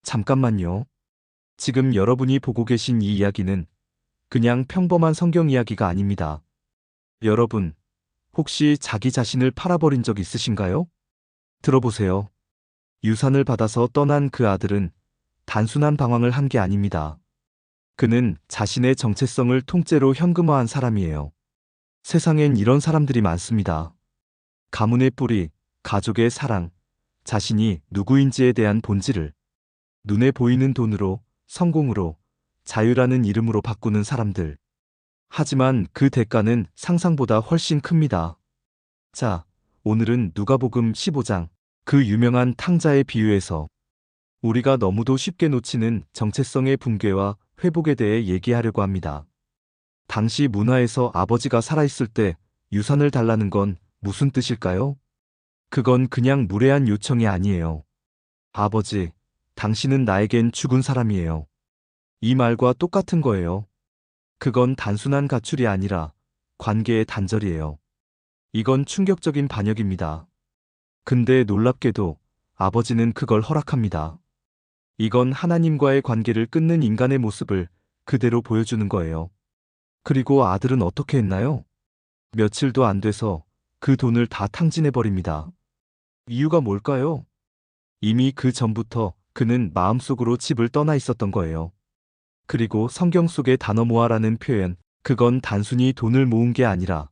잠깐만요. 지금 여러분이 보고 계신 이 이야기는 그냥 평범한 성경 이야기가 아닙니다. 여러분, 혹시 자기 자신을 팔아버린 적 있으신가요? 들어보세요. 유산을 받아서 떠난 그 아들은 단순한 방황을 한 게 아닙니다. 그는 자신의 정체성을 통째로 현금화한 사람이에요. 세상엔 이런 사람들이 많습니다. 가문의 뿌리, 가족의 사랑, 자신이 누구인지에 대한 본질을 눈에 보이는 돈으로, 성공으로, 자유라는 이름으로 바꾸는 사람들. 하지만 그 대가는 상상보다 훨씬 큽니다. 자, 오늘은 누가복음 15장, 그 유명한 탕자의 비유에서 우리가 너무도 쉽게 놓치는 정체성의 붕괴와 회복에 대해 얘기하려고 합니다. 당시 문화에서 아버지가 살아있을 때 유산을 달라는 건 무슨 뜻일까요? 그건 그냥 무례한 요청이 아니에요. 아버지, 당신은 나에겐 죽은 사람이에요. 이 말과 똑같은 거예요. 그건 단순한 가출이 아니라 관계의 단절이에요. 이건 충격적인 반역입니다. 근데 놀랍게도 아버지는 그걸 허락합니다. 이건 하나님과의 관계를 끊는 인간의 모습을 그대로 보여주는 거예요. 그리고 아들은 어떻게 했나요? 며칠도 안 돼서 그 돈을 다 탕진해버립니다. 이유가 뭘까요? 이미 그 전부터 그는 마음속으로 집을 떠나 있었던 거예요. 그리고 성경 속의 단어 모아라는 표현, 그건 단순히 돈을 모은 게 아니라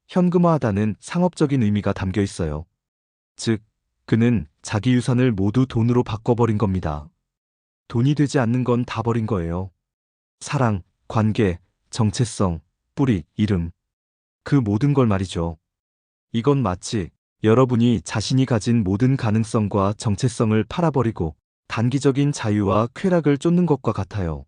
현금화하다는 상업적인 의미가 담겨 있어요. 즉, 그는 자기 유산을 모두 돈으로 바꿔버린 겁니다. 돈이 되지 않는 건 다 버린 거예요. 사랑, 관계, 정체성, 뿌리, 이름. 그 모든 걸 말이죠. 이건 마치 여러분이 자신이 가진 모든 가능성과 정체성을 팔아버리고 단기적인 자유와 쾌락을 쫓는 것과 같아요.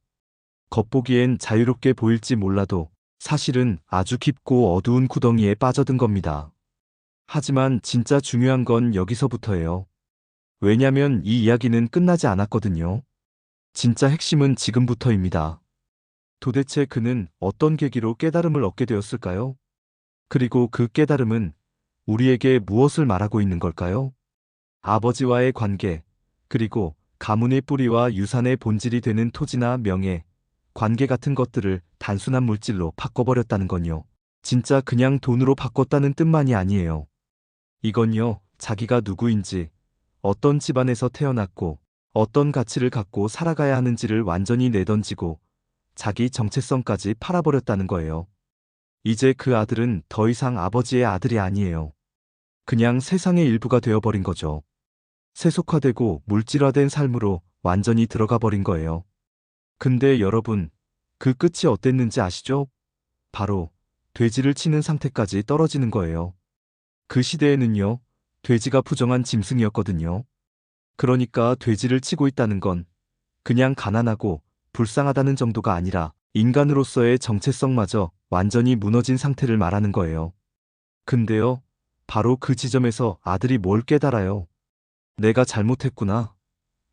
겉보기엔 자유롭게 보일지 몰라도 사실은 아주 깊고 어두운 구덩이에 빠져든 겁니다. 하지만 진짜 중요한 건 여기서부터예요. 왜냐면 이 이야기는 끝나지 않았거든요. 진짜 핵심은 지금부터입니다. 도대체 그는 어떤 계기로 깨달음을 얻게 되었을까요? 그리고 그 깨달음은 우리에게 무엇을 말하고 있는 걸까요? 아버지와의 관계, 그리고 가문의 뿌리와 유산의 본질이 되는 토지나 명예, 관계 같은 것들을 단순한 물질로 바꿔버렸다는 건요. 진짜 그냥 돈으로 바꿨다는 뜻만이 아니에요. 이건요, 자기가 누구인지, 어떤 집안에서 태어났고, 어떤 가치를 갖고 살아가야 하는지를 완전히 내던지고, 자기 정체성까지 팔아버렸다는 거예요. 이제 그 아들은 더 이상 아버지의 아들이 아니에요. 그냥 세상의 일부가 되어버린 거죠. 세속화되고 물질화된 삶으로 완전히 들어가 버린 거예요. 근데 여러분, 그 끝이 어땠는지 아시죠? 바로 돼지를 치는 상태까지 떨어지는 거예요. 그 시대에는요, 돼지가 부정한 짐승이었거든요. 그러니까 돼지를 치고 있다는 건 그냥 가난하고 불쌍하다는 정도가 아니라 인간으로서의 정체성마저 완전히 무너진 상태를 말하는 거예요. 근데요, 바로 그 지점에서 아들이 뭘 깨달아요? 내가 잘못했구나.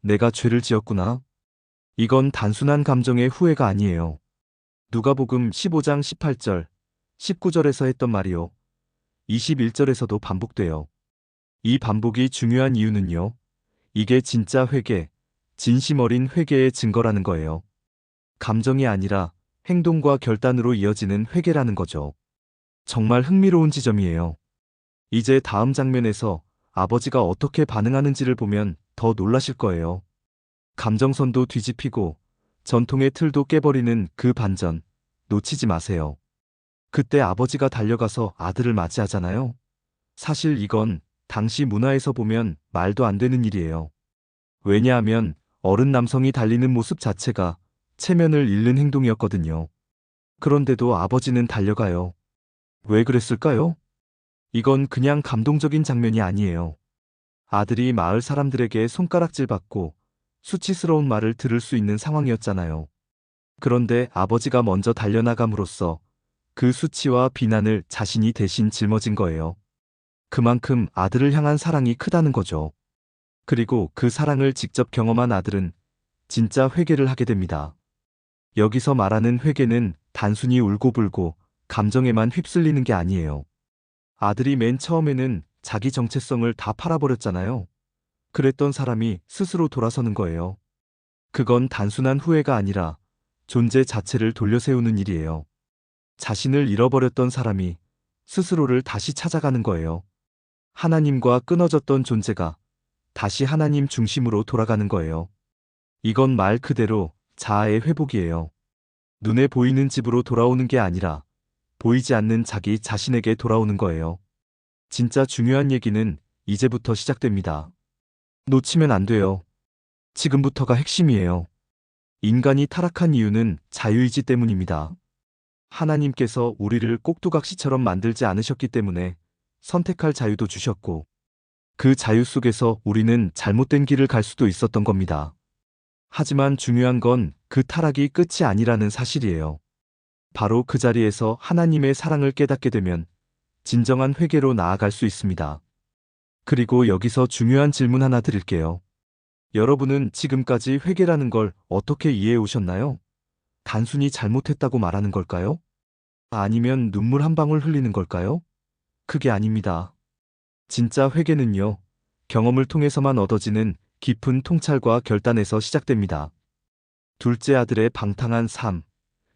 내가 죄를 지었구나. 이건 단순한 감정의 후회가 아니에요. 누가복음 15장 18절, 19절에서 했던 말이요. 21절에서도 반복돼요. 이 반복이 중요한 이유는요. 이게 진짜 회개, 진심 어린 회개의 증거라는 거예요. 감정이 아니라 행동과 결단으로 이어지는 회개라는 거죠. 정말 흥미로운 지점이에요. 이제 다음 장면에서 아버지가 어떻게 반응하는지를 보면 더 놀라실 거예요. 감정선도 뒤집히고 전통의 틀도 깨버리는 그 반전, 놓치지 마세요. 그때 아버지가 달려가서 아들을 맞이하잖아요. 사실 이건 당시 문화에서 보면 말도 안 되는 일이에요. 왜냐하면 어른 남성이 달리는 모습 자체가 체면을 잃는 행동이었거든요. 그런데도 아버지는 달려가요. 왜 그랬을까요? 이건 그냥 감동적인 장면이 아니에요. 아들이 마을 사람들에게 손가락질 받고 수치스러운 말을 들을 수 있는 상황이었잖아요. 그런데 아버지가 먼저 달려나감으로써 그 수치와 비난을 자신이 대신 짊어진 거예요. 그만큼 아들을 향한 사랑이 크다는 거죠. 그리고 그 사랑을 직접 경험한 아들은 진짜 회개를 하게 됩니다. 여기서 말하는 회개는 단순히 울고불고 감정에만 휩쓸리는 게 아니에요. 아들이 맨 처음에는 자기 정체성을 다 팔아버렸잖아요. 그랬던 사람이 스스로 돌아서는 거예요. 그건 단순한 후회가 아니라 존재 자체를 돌려세우는 일이에요. 자신을 잃어버렸던 사람이 스스로를 다시 찾아가는 거예요. 하나님과 끊어졌던 존재가 다시 하나님 중심으로 돌아가는 거예요. 이건 말 그대로 자아의 회복이에요. 눈에 보이는 집으로 돌아오는 게 아니라 보이지 않는 자기 자신에게 돌아오는 거예요. 진짜 중요한 얘기는 이제부터 시작됩니다. 놓치면 안 돼요. 지금부터가 핵심이에요. 인간이 타락한 이유는 자유의지 때문입니다. 하나님께서 우리를 꼭두각시처럼 만들지 않으셨기 때문에 선택할 자유도 주셨고, 그 자유 속에서 우리는 잘못된 길을 갈 수도 있었던 겁니다. 하지만 중요한 건 그 타락이 끝이 아니라는 사실이에요. 바로 그 자리에서 하나님의 사랑을 깨닫게 되면 진정한 회개로 나아갈 수 있습니다. 그리고 여기서 중요한 질문 하나 드릴게요. 여러분은 지금까지 회개라는 걸 어떻게 이해해 오셨나요? 단순히 잘못했다고 말하는 걸까요? 아니면 눈물 한 방울 흘리는 걸까요? 그게 아닙니다. 진짜 회개는요, 경험을 통해서만 얻어지는 깊은 통찰과 결단에서 시작됩니다. 둘째 아들의 방탕한 삶,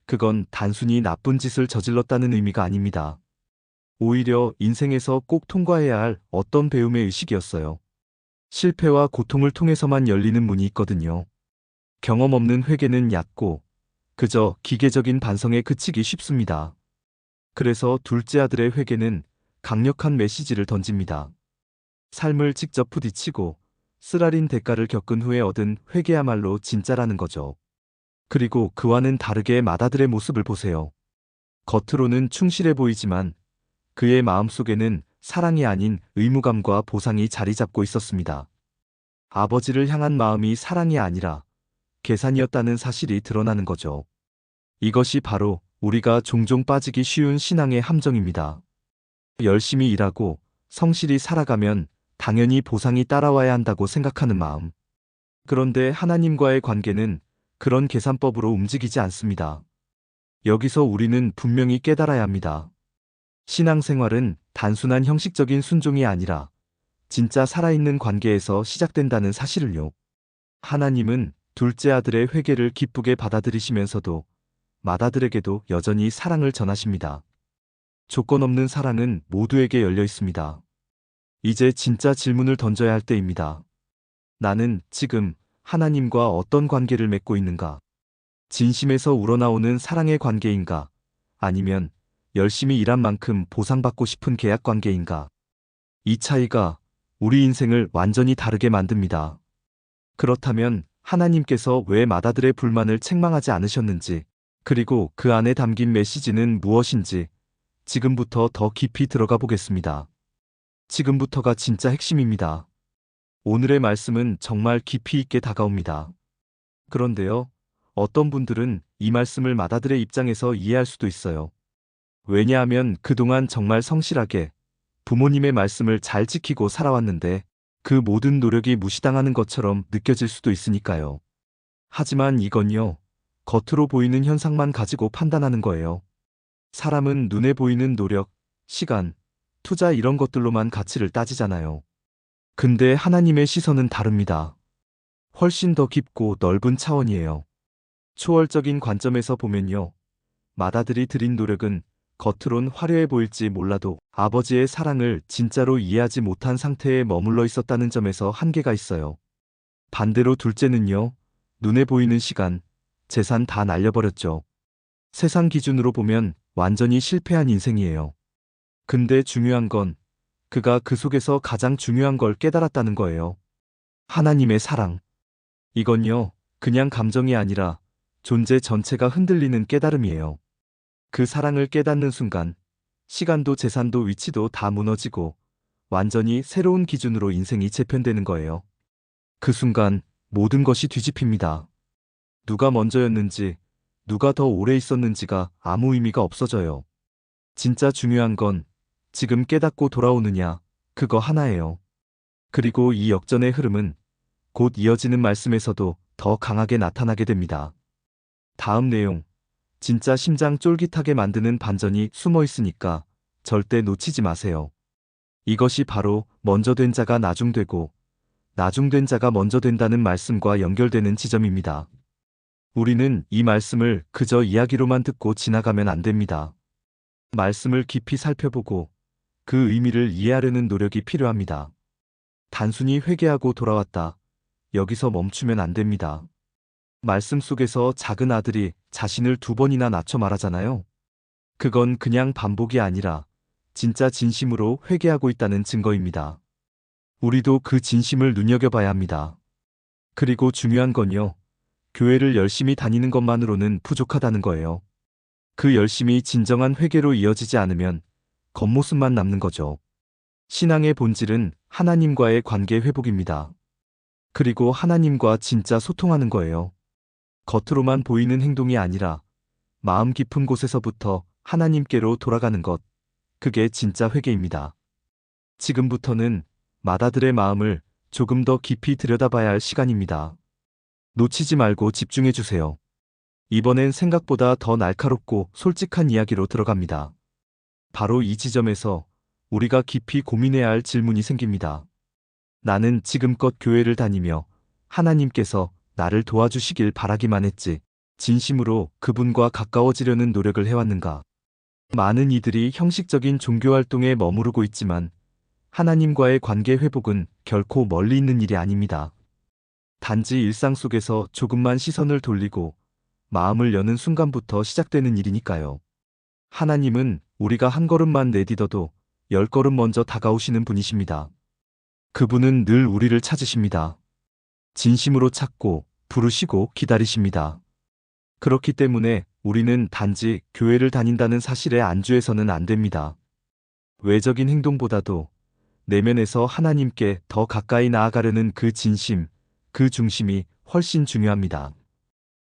그건 단순히 나쁜 짓을 저질렀다는 의미가 아닙니다. 오히려 인생에서 꼭 통과해야 할 어떤 배움의 의식이었어요. 실패와 고통을 통해서만 열리는 문이 있거든요. 경험 없는 회개는 얕고 그저 기계적인 반성에 그치기 쉽습니다. 그래서 둘째 아들의 회개는 강력한 메시지를 던집니다. 삶을 직접 부딪히고 쓰라린 대가를 겪은 후에 얻은 회개야말로 진짜라는 거죠. 그리고 그와는 다르게 맏아들의 모습을 보세요. 겉으로는 충실해 보이지만 그의 마음속에는 사랑이 아닌 의무감과 보상이 자리 잡고 있었습니다. 아버지를 향한 마음이 사랑이 아니라 계산이었다는 사실이 드러나는 거죠. 이것이 바로 우리가 종종 빠지기 쉬운 신앙의 함정입니다. 열심히 일하고 성실히 살아가면 당연히 보상이 따라와야 한다고 생각하는 마음. 그런데 하나님과의 관계는 그런 계산법으로 움직이지 않습니다. 여기서 우리는 분명히 깨달아야 합니다. 신앙생활은 단순한 형식적인 순종이 아니라 진짜 살아있는 관계에서 시작된다는 사실을요. 하나님은 둘째 아들의 회개를 기쁘게 받아들이시면서도 맏아들에게도 여전히 사랑을 전하십니다. 조건 없는 사랑은 모두에게 열려 있습니다. 이제 진짜 질문을 던져야 할 때입니다. 나는 지금 하나님과 어떤 관계를 맺고 있는가? 진심에서 우러나오는 사랑의 관계인가? 아니면 열심히 일한 만큼 보상받고 싶은 계약 관계인가? 이 차이가 우리 인생을 완전히 다르게 만듭니다. 그렇다면 하나님께서 왜 맏아들의 불만을 책망하지 않으셨는지, 그리고 그 안에 담긴 메시지는 무엇인지 지금부터 더 깊이 들어가 보겠습니다. 지금부터가 진짜 핵심입니다. 오늘의 말씀은 정말 깊이 있게 다가옵니다. 그런데요, 어떤 분들은 이 말씀을 맏아들의 입장에서 이해할 수도 있어요. 왜냐하면 그동안 정말 성실하게 부모님의 말씀을 잘 지키고 살아왔는데 그 모든 노력이 무시당하는 것처럼 느껴질 수도 있으니까요. 하지만 이건요, 겉으로 보이는 현상만 가지고 판단하는 거예요. 사람은 눈에 보이는 노력, 시간, 투자 이런 것들로만 가치를 따지잖아요. 근데 하나님의 시선은 다릅니다. 훨씬 더 깊고 넓은 차원이에요. 초월적인 관점에서 보면요, 맏아들이 들인 노력은 겉으론 화려해 보일지 몰라도 아버지의 사랑을 진짜로 이해하지 못한 상태에 머물러 있었다는 점에서 한계가 있어요. 반대로 둘째는요, 눈에 보이는 시간, 재산 다 날려버렸죠. 세상 기준으로 보면 완전히 실패한 인생이에요. 근데 중요한 건 그가 그 속에서 가장 중요한 걸 깨달았다는 거예요. 하나님의 사랑. 이건요, 그냥 감정이 아니라 존재 전체가 흔들리는 깨달음이에요. 그 사랑을 깨닫는 순간 시간도 재산도 위치도 다 무너지고 완전히 새로운 기준으로 인생이 재편되는 거예요. 그 순간 모든 것이 뒤집힙니다. 누가 먼저였는지, 누가 더 오래 있었는지가 아무 의미가 없어져요. 진짜 중요한 건 지금 깨닫고 돌아오느냐, 그거 하나예요. 그리고 이 역전의 흐름은 곧 이어지는 말씀에서도 더 강하게 나타나게 됩니다. 다음 내용, 진짜 심장 쫄깃하게 만드는 반전이 숨어 있으니까 절대 놓치지 마세요. 이것이 바로 먼저 된 자가 나중되고 나중된 자가 먼저 된다는 말씀과 연결되는 지점입니다. 우리는 이 말씀을 그저 이야기로만 듣고 지나가면 안 됩니다. 말씀을 깊이 살펴보고 그 의미를 이해하려는 노력이 필요합니다. 단순히 회개하고 돌아왔다. 여기서 멈추면 안 됩니다. 말씀 속에서 작은 아들이 자신을 2번이나 낮춰 말하잖아요. 그건 그냥 반복이 아니라 진짜 진심으로 회개하고 있다는 증거입니다. 우리도 그 진심을 눈여겨봐야 합니다. 그리고 중요한 건요. 교회를 열심히 다니는 것만으로는 부족하다는 거예요. 그 열심이 진정한 회개로 이어지지 않으면 겉모습만 남는 거죠. 신앙의 본질은 하나님과의 관계 회복입니다. 그리고 하나님과 진짜 소통하는 거예요. 겉으로만 보이는 행동이 아니라 마음 깊은 곳에서부터 하나님께로 돌아가는 것, 그게 진짜 회개입니다. 지금부터는 맏아들의 마음을 조금 더 깊이 들여다봐야 할 시간입니다. 놓치지 말고 집중해 주세요. 이번엔 생각보다 더 날카롭고 솔직한 이야기로 들어갑니다. 바로 이 지점에서 우리가 깊이 고민해야 할 질문이 생깁니다. 나는 지금껏 교회를 다니며 하나님께서 나를 도와주시길 바라기만 했지, 진심으로 그분과 가까워지려는 노력을 해왔는가? 많은 이들이 형식적인 종교활동에 머무르고 있지만 하나님과의 관계 회복은 결코 멀리 있는 일이 아닙니다. 단지 일상 속에서 조금만 시선을 돌리고 마음을 여는 순간부터 시작되는 일이니까요. 하나님은 우리가 한 걸음만 내딛어도 10걸음 먼저 다가오시는 분이십니다. 그분은 늘 우리를 찾으십니다. 진심으로 찾고 부르시고 기다리십니다. 그렇기 때문에 우리는 단지 교회를 다닌다는 사실에 안주해서는 안 됩니다. 외적인 행동보다도 내면에서 하나님께 더 가까이 나아가려는 그 진심, 그 중심이 훨씬 중요합니다.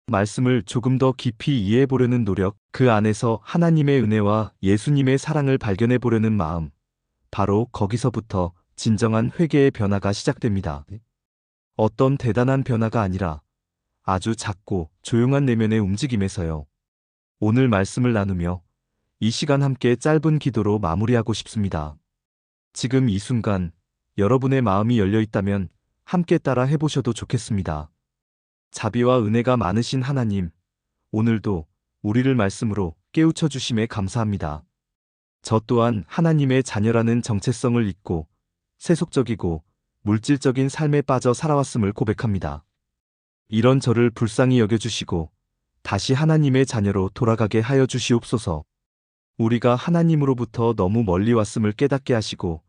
말씀을 조금 더 깊이 이해해 보려는 노력, 그 안에서 하나님의 은혜와 예수님의 사랑을 발견해 보려는 마음, 바로 거기서부터 진정한 회개의 변화가 시작됩니다. 어떤 대단한 변화가 아니라 아주 작고 조용한 내면의 움직임에서요. 오늘 말씀을 나누며 이 시간 함께 짧은 기도로 마무리하고 싶습니다. 지금 이 순간 여러분의 마음이 열려 있다면 함께 따라 해보셔도 좋겠습니다. 자비와 은혜가 많으신 하나님, 오늘도 우리를 말씀으로 깨우쳐 주심에 감사합니다. 저 또한 하나님의 자녀라는 정체성을 잊고 세속적이고 물질적인 삶에 빠져 살아왔음을 고백합니다. 이런 저를 불쌍히 여겨주시고 다시 하나님의 자녀로 돌아가게 하여 주시옵소서. 우리가 하나님으로부터 너무 멀리 왔음을 깨닫게 하시고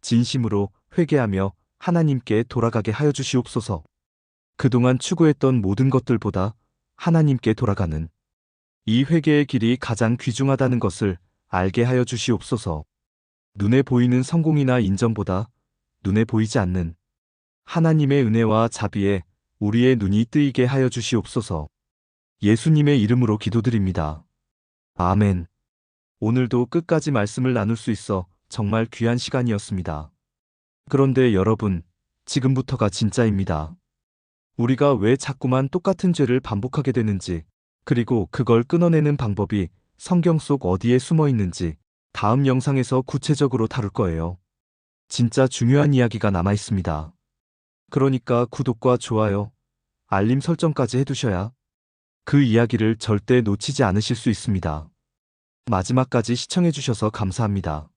진심으로 회개하며 하나님께 돌아가게 하여 주시옵소서. 그동안 추구했던 모든 것들보다 하나님께 돌아가는 이 회개의 길이 가장 귀중하다는 것을 알게 하여 주시옵소서. 눈에 보이는 성공이나 인정보다 눈에 보이지 않는 하나님의 은혜와 자비에 우리의 눈이 뜨이게 하여 주시옵소서. 예수님의 이름으로 기도드립니다. 아멘. 오늘도 끝까지 말씀을 나눌 수 있어 정말 귀한 시간이었습니다. 그런데 여러분, 지금부터가 진짜입니다. 우리가 왜 자꾸만 똑같은 죄를 반복하게 되는지, 그리고 그걸 끊어내는 방법이 성경 속 어디에 숨어 있는지 다음 영상에서 구체적으로 다룰 거예요. 진짜 중요한 이야기가 남아 있습니다. 그러니까 구독과 좋아요, 알림 설정까지 해두셔야 그 이야기를 절대 놓치지 않으실 수 있습니다. 마지막까지 시청해주셔서 감사합니다.